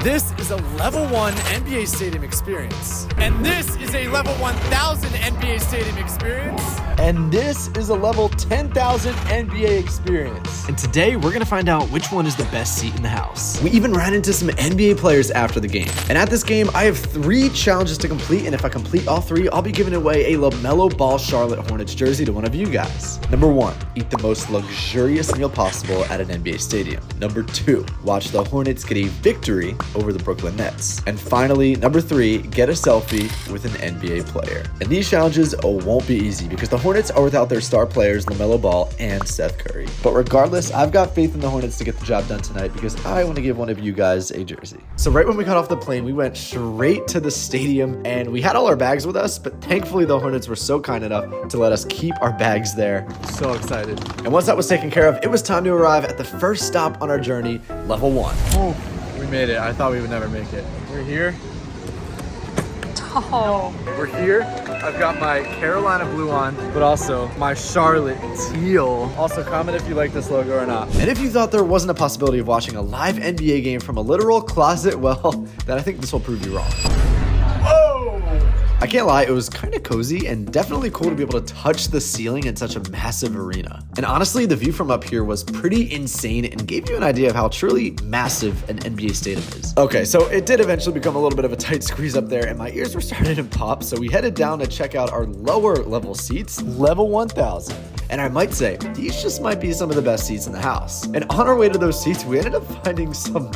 This is a level 1 NBA Stadium experience. And this is a level 1000 NBA Stadium experience. And this is a level 10,000 NBA experience. And today we're gonna find out which one is the best seat in the house. We even ran into some NBA players after the game. And at this game, I have 3 challenges to complete. And if I complete all 3, I'll be giving away a LaMelo Ball Charlotte Hornets jersey to one of you guys. Number 1, eat the most luxurious meal possible at an NBA stadium. Number 2, watch the Hornets get a victory over the Brooklyn Nets. And finally, number 3, get a selfie with an NBA player. And these challenges won't be easy because the Hornets are without their star players LaMelo Ball and Seth Curry. But regardless, I've got faith in the Hornets to get the job done tonight because I want to give one of you guys a jersey. So right when we got off the plane, we went straight to the stadium and we had all our bags with us, but thankfully the Hornets were so kind enough to let us keep our bags there. So excited. And once that was taken care of, it was time to arrive at the first stop on our journey, level 1. Oh, we made it. I thought we would never make it. We're here. Oh. We're here. I've got my Carolina blue on, but also my Charlotte teal. Also, comment if you like this logo or not. And if you thought there wasn't a possibility of watching a live NBA game from a literal closet, well, then I think this will prove you wrong. I can't lie, it was kind of cozy and definitely cool to be able to touch the ceiling in such a massive arena. And honestly, the view from up here was pretty insane and gave you an idea of how truly massive an NBA stadium is. Okay, so it did eventually become a little bit of a tight squeeze up there and my ears were starting to pop, so we headed down to check out our lower level seats, level 1000. And I might say, these just might be some of the best seats in the house. And on our way to those seats, we ended up finding some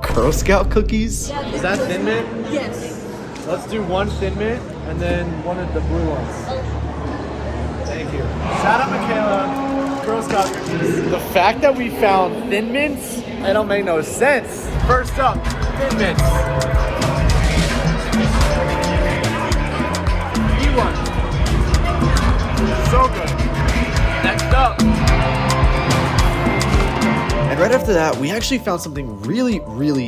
Girl Scout cookies. Is that Thin Mint? Yes. Let's do 1 Thin Mint and then one of the blue ones. Thank you. Shout out Michaela, Girl Scout cookies. The fact that we found Thin Mints, it don't make no sense. First up, Thin Mints. Eat one. So good. Next up. And right after that, we actually found something really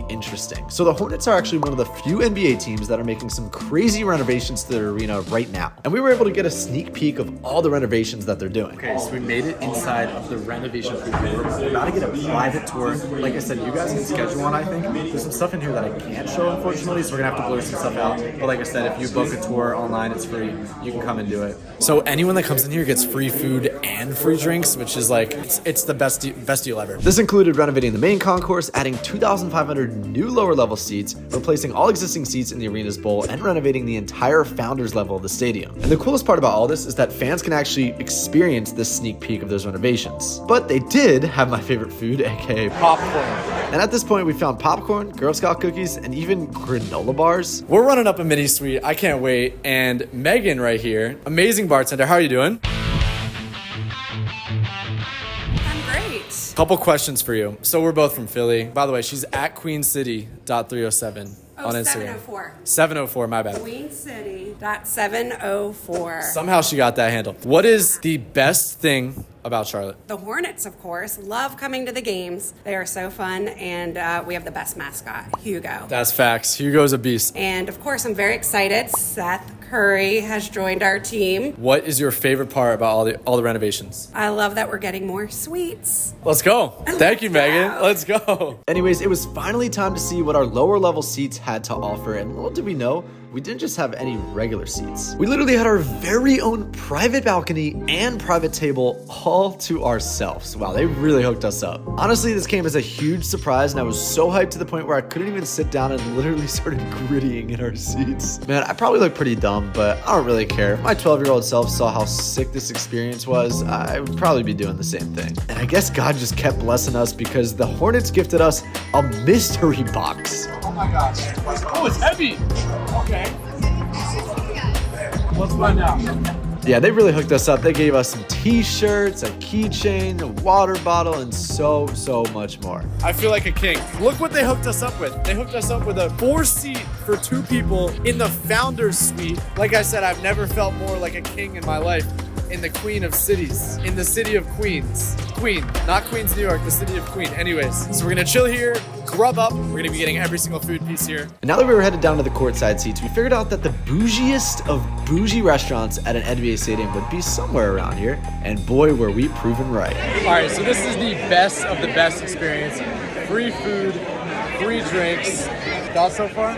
interesting. So the Hornets are actually one of the few NBA teams that are making some crazy renovations to their arena right now. And we were able to get a sneak peek of all the renovations that they're doing. Okay, so we made it inside of the renovation food court. We're about to get a private tour. Like I said, you guys can schedule one, I think. There's some stuff in here that I can't show, unfortunately, so we're gonna have to blur some stuff out. But like I said, if you book a tour online, it's free. You can come and do it. So anyone that comes in here gets free food and free drinks, which is like, it's the best deal ever. This included renovating the main concourse, adding 2,500 new lower level seats, replacing all existing seats in the arena's bowl, and renovating the entire founders level of the stadium. And the coolest part about all this is that fans can actually experience this sneak peek of those renovations. But they did have my favorite food, aka Popcorn. And at this point, we found popcorn, Girl Scout cookies, and even granola bars. We're running up a mini suite. I can't wait. And Megan right here, amazing bartender. How are you doing? Couple questions for you. So we're both from Philly. By the way, she's at queencity.307 on Instagram. 704. 704, my bad. Queencity.704. Somehow she got that handle. What is the best thing about Charlotte? The Hornets, of course, love coming to the games. They are so fun, and we have the best mascot, Hugo. That's facts. Hugo's a beast. And of course, I'm very excited. Seth Curry has joined our team. What is your favorite part about all the renovations? I love that we're getting more suites. Let's go. Thank you, Megan. Let's go. Anyways, it was finally time to see what our lower level seats had to offer, and little did we know, we didn't just have any regular seats. We literally had our very own private balcony and private table all to ourselves. Wow, they really hooked us up. Honestly, this came as a huge surprise, and I was so hyped to the point where I couldn't even sit down and literally started grittying in our seats. Man, I probably look pretty dumb, but I don't really care. If my 12-year-old self saw how sick this experience was, I would probably be doing the same thing. And I guess God just kept blessing us because the Hornets gifted us a mystery box. Oh my gosh. Oh, it's heavy. Okay. Let's find out. Yeah, they really hooked us up. They gave us some t-shirts, a keychain, a water bottle, and so much more. I feel like a king. Look what they hooked us up with. They hooked us up with a 4-seat for 2 people in the Founders Suite. Like I said, I've never felt more like a king in my life. In the Queen of Cities, in the city of Queens. Queen, not Queens, New York, the city of Queen. Anyways, so we're gonna chill here, grub up. We're gonna be getting every single food piece here. And now that we were headed down to the courtside seats, we figured out that the bougiest of bougie restaurants at an NBA stadium would be somewhere around here. And boy, were we proven right. All right, so this is the best of the best experience. Free food, free drinks, Thoughts so far?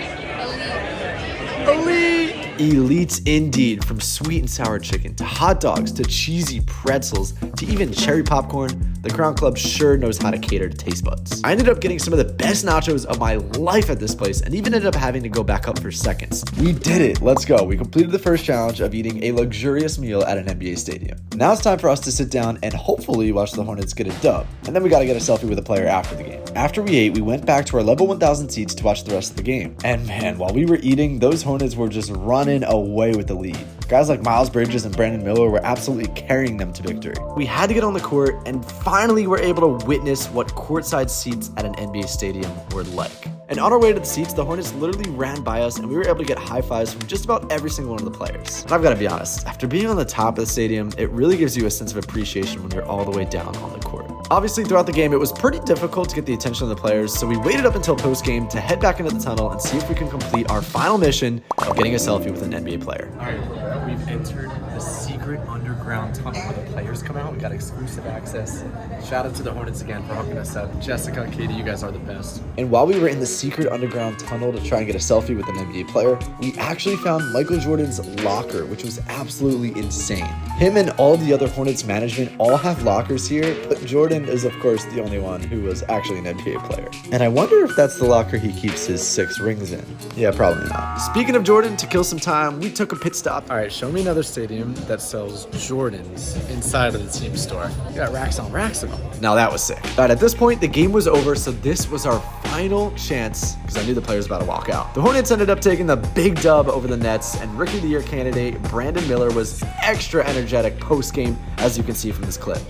Elites indeed, from sweet and sour chicken to hot dogs to cheesy pretzels to even cherry popcorn. The Crown Club sure knows how to cater to taste buds. I ended up getting some of the best nachos of my life at this place and even ended up having to go back up for seconds. We did it, let's go. We completed the first challenge of eating a luxurious meal at an NBA stadium. Now it's time for us to sit down and hopefully watch the Hornets get a dub. And then we gotta get a selfie with a player after the game. After we ate, we went back to our level 1000 seats to watch the rest of the game. And man, while we were eating, those Hornets were just running away with the lead. Guys like Miles Bridges and Brandon Miller were absolutely carrying them to victory. We had to get on the court and finally were able to witness what courtside seats at an NBA stadium were like. And on our way to the seats, the Hornets literally ran by us and we were able to get high fives from just about every single one of the players. And I've got to be honest, after being on the top of the stadium, it really gives you a sense of appreciation when you're all the way down on the court. Obviously, throughout the game, it was pretty difficult to get the attention of the players, so we waited up until post-game to head back into the tunnel and see if we can complete our final mission of getting a selfie with an NBA player. All right, we've entered the secret underground tunnel where the players come out. We got exclusive access. Shout out to the Hornets again for hooking us up. Jessica and Katie, you guys are the best. And while we were in the secret underground tunnel to try and get a selfie with an NBA player, we actually found Michael Jordan's locker, which was absolutely insane. Him and all the other Hornets management all have lockers here, but Jordan is of course the only one who was actually an NBA player. And I wonder if that's the locker he keeps his 6 rings in. Yeah, probably not. Speaking of Jordan, to kill some time, we took a pit stop. All right, show me another stadium that sells Jordans inside of the team store. You got racks on racks of them. Now that was sick. But at this point, the game was over, so this was our final chance because I knew the player was about to walk out. The Hornets ended up taking the big dub over the Nets, and Rookie of the Year candidate Brandon Miller was extra energetic post-game, as you can see from this clip.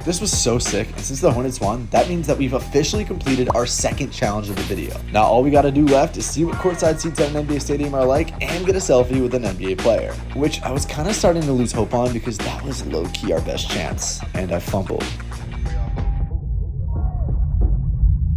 This was so sick, and since the Hornets won, that means that we've officially completed our second challenge of the video. Now all we gotta do left is see what courtside seats at an NBA stadium are like and get a selfie with an NBA player, which I was kind of starting to lose hope on because that was low-key our best chance, and I fumbled.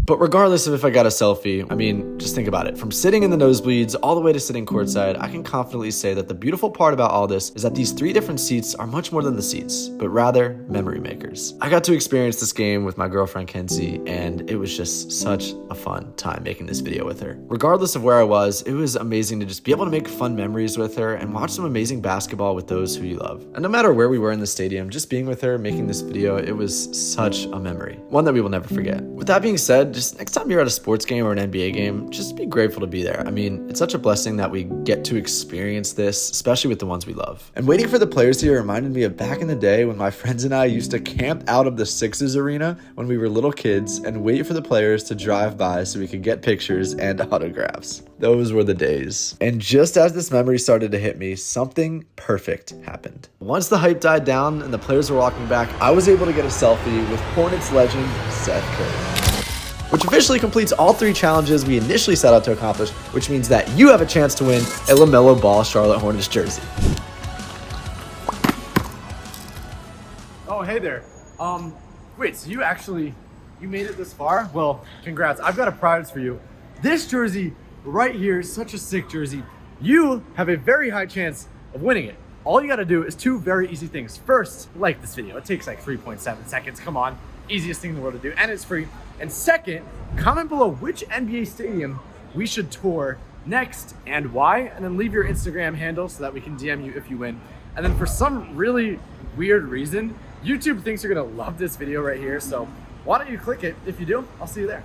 But regardless of if I got a selfie, I mean, just think about it. From sitting in the nosebleeds all the way to sitting courtside, I can confidently say that the beautiful part about all this is that these 3 different seats are much more than the seats, but rather memory makers. I got to experience this game with my girlfriend Kenzie, and it was just such a fun time making this video with her. Regardless of where I was, it was amazing to just be able to make fun memories with her and watch some amazing basketball with those who you love. And no matter where we were in the stadium, just being with her, making this video, it was such a memory. One that we will never forget. With that being said, just next time you're at a sports game or an NBA game, just be grateful to be there. I mean, it's such a blessing that we get to experience this, especially with the ones we love. And waiting for the players here reminded me of back in the day when my friends and I used to camp out of the Sixers arena when we were little kids and wait for the players to drive by so we could get pictures and autographs. Those were the days. And just as this memory started to hit me, something perfect happened. Once the hype died down and the players were walking back, I was able to get a selfie with Hornets legend Seth Curry, which officially completes all 3 challenges we initially set out to accomplish, which means that you have a chance to win a LaMelo Ball Charlotte Hornets jersey. Oh, hey there. Wait, so you made it this far? Well, congrats. I've got a prize for you. This jersey right here is such a sick jersey. You have a very high chance of winning it. All you gotta do is 2 very easy things. First, like this video. It takes like 3.7 seconds. Come on. Easiest thing in the world to do, and it's free. And second, comment below which NBA stadium we should tour next and why, and then leave your Instagram handle so that we can DM you if you win. And then for some really weird reason, YouTube thinks you're gonna love this video right here, so why don't you click it? If you do, I'll see you there.